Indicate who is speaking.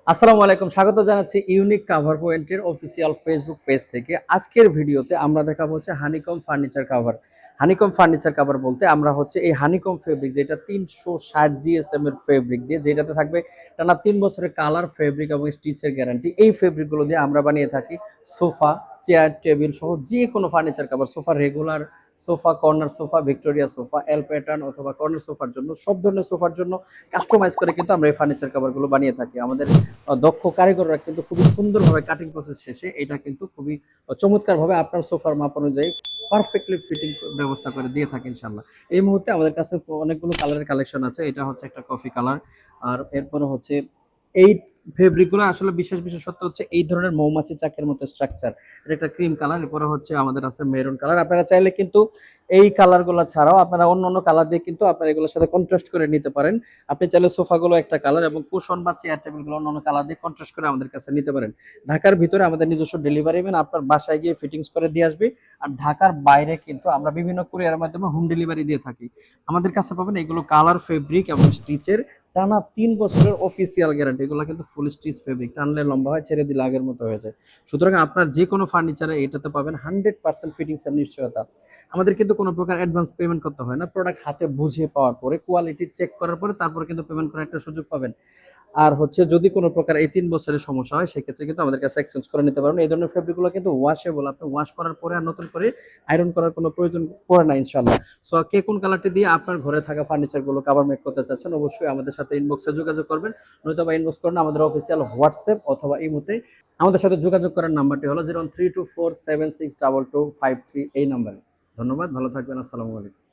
Speaker 1: আসসালামু আলাইকুম, স্বাগত জানাচ্ছি ইউনিক কাভার পয়েন্টের অফিসিয়াল ফেসবুক পেজ থেকে। আজকের ভিডিওতে আমরা দেখাবো হচ্ছে honeycomb furniture cover. Honeycomb furniture cover বলতে আমরা হচ্ছে এই হানিকম ফেব্রিক, যেটা 360 জিএসএম এর ফেব্রিক দিয়ে, যেটাতে থাকবে টানা 3 বছরের কালার, ফেব্রিক এবং স্টিচের গ্যারান্টি। এই ফেব্রিকগুলো দিয়ে আমরা বানিয়ে থাকি সোফা, চেয়ার, টেবিল সহ যে কোনো furniture cover. Sofa regular sofa, corner sofa, Victoria sofa, এল প্যাটার্ন অথবা কর্নার সোফার জন্য, সব ধরনের সোফার জন্য কাস্টমাইজ করে কিন্তু আমরা এই ফার্নিচার কাভারগুলো বানিয়ে থাকি। আমাদের দক্ষ কারিগররা কিন্তু খুবই সুন্দরভাবে কাটিং প্রসেস শেষে এটা কিন্তু খুবই চমৎকারভাবে আপনার সোফার মাপ অনুযায়ী পারফেক্টলি ফিটিং ব্যবস্থা করে দিয়ে থাকে ইনশাল্লাহ। এই মুহূর্তে আমাদের কাছে অনেকগুলো কালারের কালেকশন আছে। এটা হচ্ছে একটা কফি কালার, আর এরপরে হচ্ছে এই ফেব্রিকগুলো আসলে বিশেষত্ব হচ্ছে এই ধরনের মৌমাছি চাকের মতো স্ট্রাকচার। এটা একটা ক্রিম কালার, এরপরে হচ্ছে আমাদের আছে মেরুন কালার। আপনারা চাইলে কিন্তু এই কালারগুলো ছাড়াও আপনারা অন্য কালার দিয়ে কিন্তু আপনারা এগুলোর সাথে কন্ট্রাস্ট করে নিতে পারেন। আপনি চাইলে সোফাগুলো একটা কালার এবং কুশন বা চেয়ার টেবিলগুলো অন্য কালার দিয়ে কন্ট্রাস্ট করে আমাদের কাছে নিতে পারেন। ঢাকার ভিতরে আমাদের নিজস্ব ডেলিভারি ম্যান আপনার বাসায় গিয়ে ফিটিংস করে দিয়ে আসবে। আর ঢাকার বাইরে কিন্তু আমরা বিভিন্ন কুরিয়ারের মাধ্যমে হোম ডেলিভারি দিয়ে থাকি। আমাদের কাছে পাবেন এগুলো কালার, ফেব্রিক এবং স্টিচের টানা 3 বছরের অফিসিয়াল গ্যারান্টি। এগুলো কিন্তু ফুল স্টিচ ফেব্রিক, টানলে লম্বা হয়, ছেড়ে দিলে আগের মতো হয়ে যায়। সুতরাং আপনার যে কোনো ফার্নিচারে এটাতে পাবেন 100% ফিটিংস এর নিশ্চয়তা। আমাদের কিন্তু কোনো প্রকার অ্যাডভান্স পেমেন্ট করতে হয় না। প্রোডাক্ট হাতে বুঝে পাওয়ার পরে, কোয়ালিটি চেক করার পরে তারপরে কিন্তু পেমেন্ট করার একটা সুযোগ পাবেন। আর হচ্ছে যদি কোনো প্রকার এই 3 বছরের সমস্যা হয়, সেক্ষেত্রে কিন্তু আমাদের কাছে এক্সচেঞ্জ করে নিতে পারবেন। এই ধরনের ফেব্রিকগুলো কিন্তু ওয়াশেবল, আপনি ওয়াশ করার পরে আর নতুন করে আয়রন করার কোনো প্রয়োজন পড়ে না ইনশাল্লাহ। সো কে কোন কালারটি দিয়ে আপনার ঘরে থাকা ফার্নিচারগুলো কভার মেক করতে চাচ্ছেন, অবশ্যই আমাদের সাথে ইনবক্সে যোগাযোগ করবেন, নয়তো বা ইনবক্স করেন আমাদের অফিসিয়াল হোয়াটসঅ্যাপ অথবা ইমোতে। আমাদের সাথে যোগাযোগ করার নাম্বারটি হলো 01324762253, এই নাম্বারে। ধন্যবাদ, ভালো থাকবেন, আসসালামু আলাইকুম।